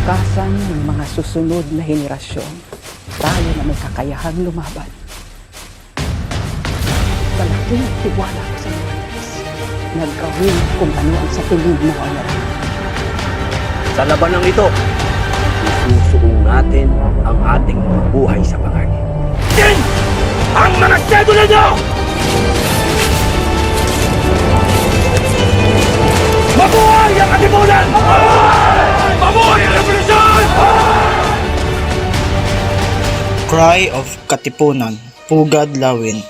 kinabukasan ng mga susunod na henerasyon, tayo na may kakayahang lumaban. Malaking tiwala ko sa mga Ngec na gawin kung ano ang sa tingin mo ang meron. Sa labanang ito, isusuong natin ang ating buhay sa pangangin. Din! Ang mga sedula nyo! Mabuhay ang katipunan! Mabuhay ang revolusyon! Cry of Katipunan, Pugadlawin.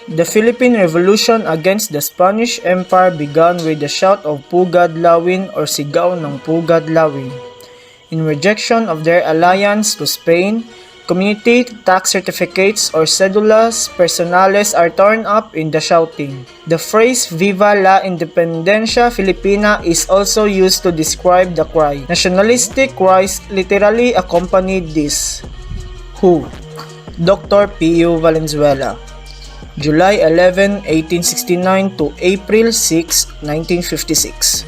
The Philippine Revolution against the Spanish Empire began with the shout of Pugadlawin or Sigaw ng Pugadlawin. In rejection of their alliance to Spain, community tax certificates or cedulas personales are torn up in the shouting. The phrase Viva la Independencia Filipina is also used to describe the cry. Nationalistic cries literally accompanied this. Who? Dr. Pio Valenzuela. July 11, 1869 to April 6, 1956.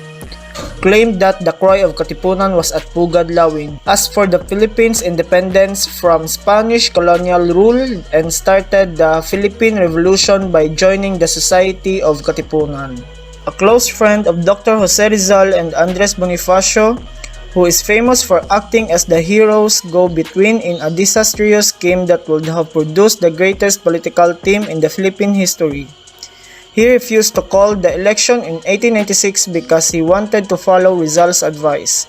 Claimed that the cry of Katipunan was at Pugadlawin. As for the Philippines' independence from Spanish colonial rule and started the Philippine Revolution by joining the Society of Katipunan. A close friend of Dr. Jose Rizal and Andres Bonifacio, who is famous for acting as the heroes go-between in a disastrous scheme that would have produced the greatest political team in the Philippine history. He refused to call the election in 1896 because he wanted to follow Rizal's advice.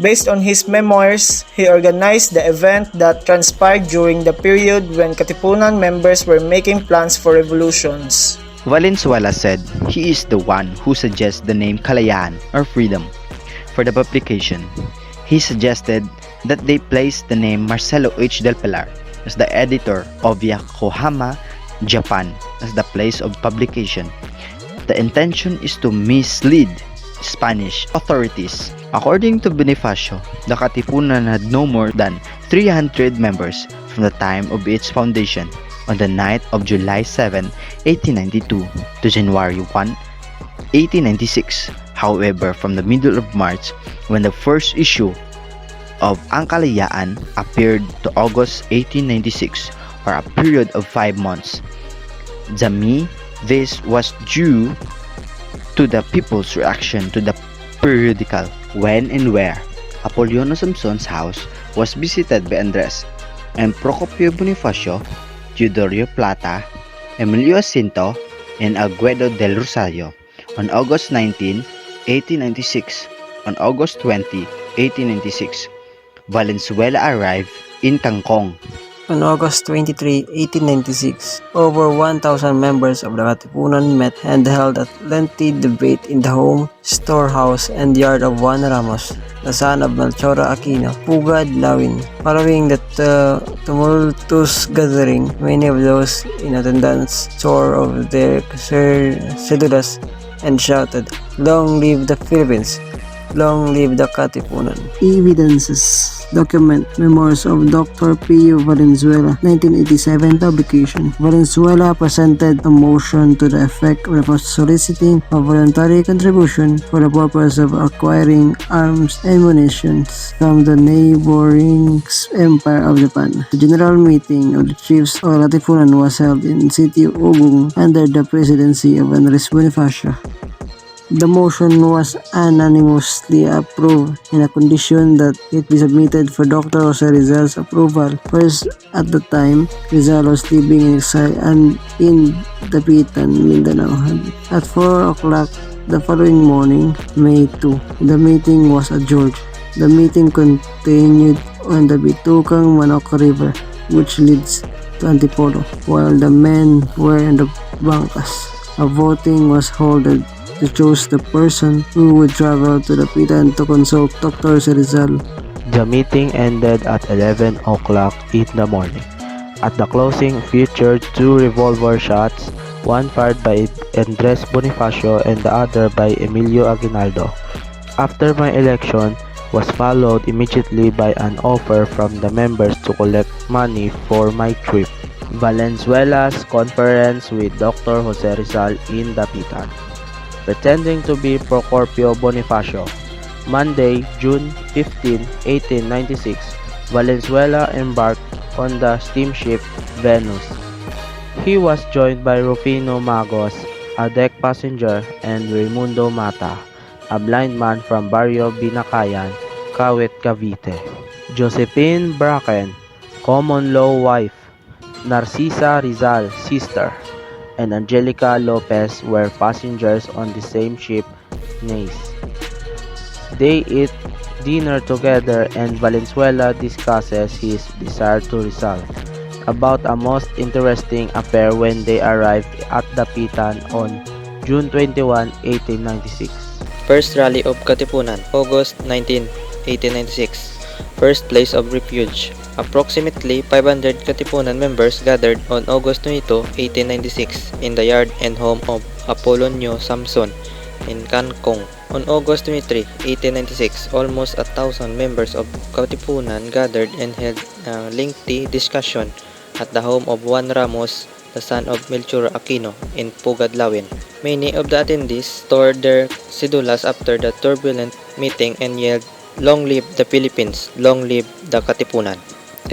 Based on his memoirs, he organized the event that transpired during the period when Katipunan members were making plans for revolutions. Valenzuela said he is the one who suggests the name Kalayaan or Freedom for the publication. He suggested that they place the name Marcelo H. Del Pilar as the editor of Yokohama, Japan as the place of publication. The intention is to mislead Spanish authorities. According to Bonifacio, the Katipunan had no more than 300 members from the time of its foundation on the night of July 7, 1892 to January 1, 1896. However, from the middle of March, when the first issue of Ang Kalayaan appeared to August 1896, or a period of 5 months, this was due to the people's reaction to the periodical. When and where Apolionio Samson's house was visited by Andres and Procopio Bonifacio, Teodorio Plata, Emilio Jacinto, and Aguedo del Rosario on August 19, 1896. On August 20, 1896, Valenzuela arrived in Kangkong. On August 23, 1896, over 1,000 members of the Katipunan met and held a lengthy debate in the home, storehouse, and yard of Juan Ramos, the son of Melchora Aquino, Pugadlawin. Following the tumultuous gathering, many of those in attendance tore off their cedulas and shouted, "Long live the Philippines! Long live the Katipunan!" Evidences document memoirs of Dr. Pio Valenzuela, 1987 publication. Valenzuela presented a motion to the effect of soliciting a voluntary contribution for the purpose of acquiring arms and munitions from the neighboring Empire of Japan. The general meeting of the chiefs of Katipunan was held in City of Ugong under the presidency of Andres Bonifacio. The motion was unanimously approved in a condition that it be submitted for Dr. Jose Rizal's approval. First, at the time, Rizal was living in exile and in Dapitan, Mindanao. At 4 o'clock the following morning, May 2, the meeting was adjourned. The meeting continued on the Bitukang Manok River, which leads to Antipolo, while the men were in the bankas. A voting was held to choose the person who would travel to the Pitan to consult Dr. Rizal. The meeting ended at 11 o'clock in the morning. At the closing featured 2 revolver shots, one fired by Andres Bonifacio and the other by Emilio Aguinaldo. After my election was followed immediately by an offer from the members to collect money for my trip. Valenzuela's conference with Dr. Jose Rizal in Dapitan. Pretending to be Procopio Bonifacio, Monday, June 15, 1896, Valenzuela embarked on the steamship Venus. He was joined by Rufino Magos, a deck passenger, and Raimundo Mata, a blind man from Barrio Binacayan, Kawit, Cavite. Josephine Bracken, common law wife, Narcisa Rizal, sister, and Angelica Lopez were passengers on the same ship, Nace. They eat dinner together and Valenzuela discusses his desire to Rizal about a most interesting affair when they arrived at Dapitan on June 21, 1896. First Rally of Katipunan, August 19, 1896. First place of refuge. Approximately 500 Katipunan members gathered on August 22, 1896 in the yard and home of Apolonio Samson in Cancong. On August 23, 1896, almost 1,000 members of Katipunan gathered and held a lengthy discussion at the home of Juan Ramos, the son of Melchor Aquino, in Pugadlawin. Many of the attendees stored their cedulas after the turbulent meeting and yelled, "Long live the Philippines! Long live the Katipunan!"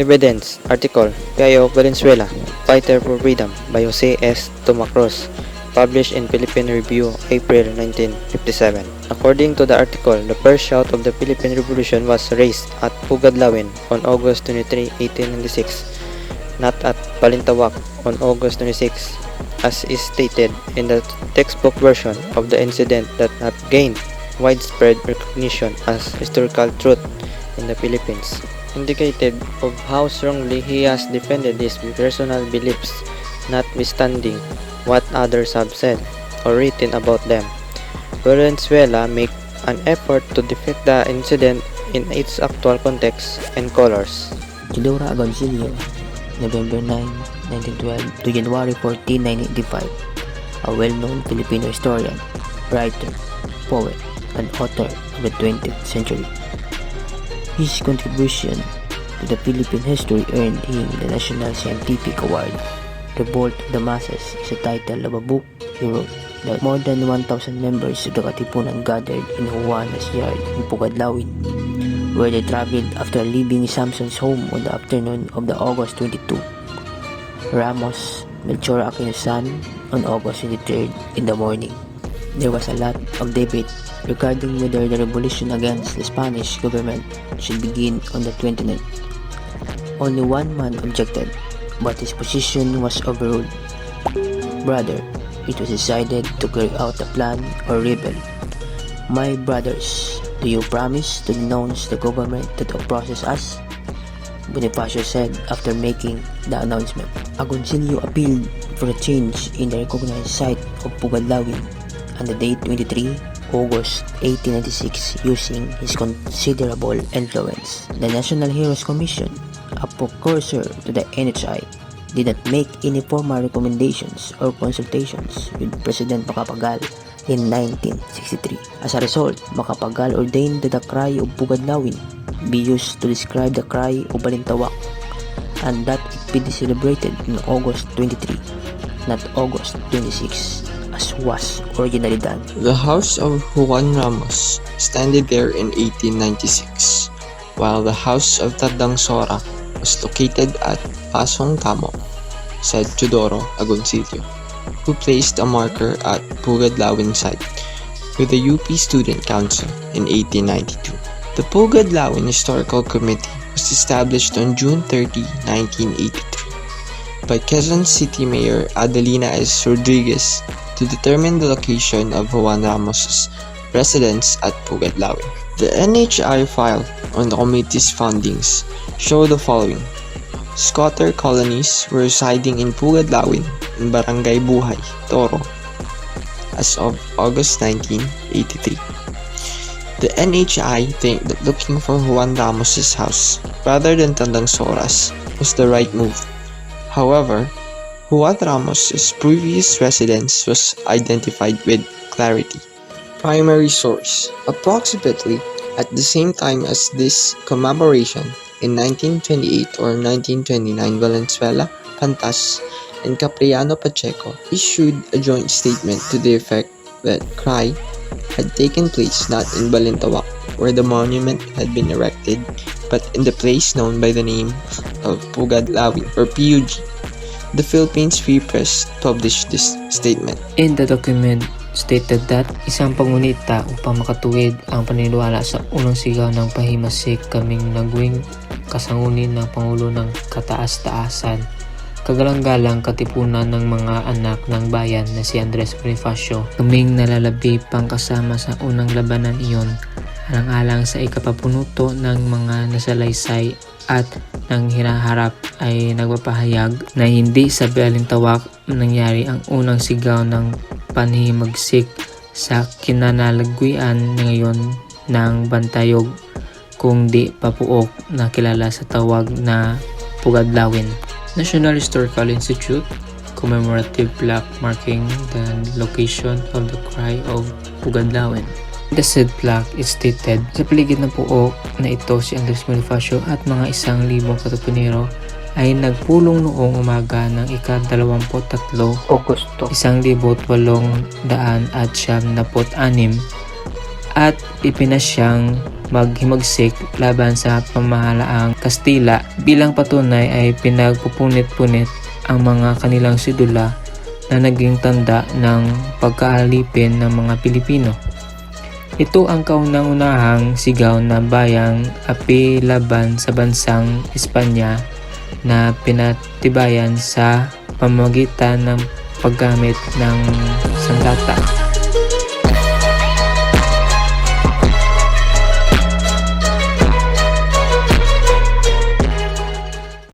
Evidence article Cayo Valenzuela, Fighter for Freedom by Jose S. Tomacros, published in Philippine Review, April 1957. According to the article, the first shout of the Philippine Revolution was raised at Pugadlawin on August 23, 1896, not at Balintawak on August 26, as is stated in the textbook version of the incident that had gained widespread recognition as historical truth in the Philippines, indicative of how strongly he has defended his personal beliefs, notwithstanding what others have said or written about them. Valenzuela made an effort to depict the incident in its actual context and colors. Teodoro Agoncillo, November 9, 1912 to January 14, 1985, a well-known Filipino historian, writer, poet, and author of the 20th century. His contribution to the Philippine history earned him the National Scientific Award. Revolt of the Masses is the title of a book he wrote. That more than 1,000 members of the Katipunan gathered in Juana's yard in Pugadlawin, where they traveled after leaving Samson's home on the afternoon of the August 22. Ramos, Melchor Aquino's son, on August 23rd in the morning. There was a lot of debate regarding whether the revolution against the Spanish government should begin on the 29th. Only one man objected, but his position was overruled. Brother, it was decided to carry out the plan or rebel. My brothers, do you promise to denounce the government that oppresses us? Bonifacio said after making the announcement. Agoncillo appealed for a change in the recognized site of Pugadlawin on the date 23 August 1896 using his considerable influence. The National Heroes Commission, a precursor to the NHI, did not make any formal recommendations or consultations with President Macapagal in 1963. As a result, Macapagal ordained that the cry of Pugadlawin be used to describe the cry of Balintawak, and that it be celebrated on August 23, not August 26, as was originally done. The house of Juan Ramos standed there in 1896, while the house of Tandang Sora was located at Pasong Tamo, said Teodoro Agoncillo, who placed a marker at Pugadlawin site with the UP Student Council in 1892. The Pugadlawin Historical Committee was established on June 30, 1983 by Quezon City Mayor Adelina S. Rodriguez to determine the location of Juan Ramos's residence at Pugadlawin. The NHI file on the committee's findings show the following. Squatter colonies were residing in Pugadlawin in Barangay Buhay, Toro, as of August 1983. The NHI think that looking for Juan Ramos's house rather than Tandang Sora's was the right move. However, Juan Ramos's previous residence was identified with clarity. Primary source. Approximately at the same time as this commemoration, in 1928 or 1929, Valenzuela, Pantas, and Capriano Pacheco issued a joint statement to the effect that cry had taken place not in Balintawak where the monument had been erected, but in the place known by the name of Pugadlawin or PUG. The Philippines Free Press published this statement. In the document stated that isang pangunita upang makatuwid ang paniniwala sa unang sigaw ng pahimasik kaming nagwing kasangunin ng Pangulo ng Kataas-Taasan, kagalang-galang katipunan ng mga anak ng bayan na si Andres Bonifacio. Kaming nalalabi pang kasama sa unang labanan iyon, alang-alang sa ikapapunuto ng mga nasalaysay at nang hinaharap ay nagpapahayag na hindi sa balintawak nangyari ang unang sigaw ng panhimagsik sa kinanalagwian ngayon ng Bantayog, kung di papuok na kilala sa tawag na Pugadlawin. National Historical Institute commemorative plaque marking the location of the cry of Pugadlawin. The said plaque is stated, sa paligid ng puok na ito si Andres Bonifacio at mga 1,000 katutunero ay nagpulong noong umaga ng ika-23 Agosto 1876 at ipinasyang maghimagsik laban sa pamahalaang Kastila. Bilang patunay ay pinagpupunit-punit ang mga kanilang sidula na naging tanda ng pagkaalipin ng mga Pilipino. Ito ang kaunang-unahang sigaw na bayang api laban sa bansang Espanya na pinatibayan sa pamamagitan ng paggamit ng sandata.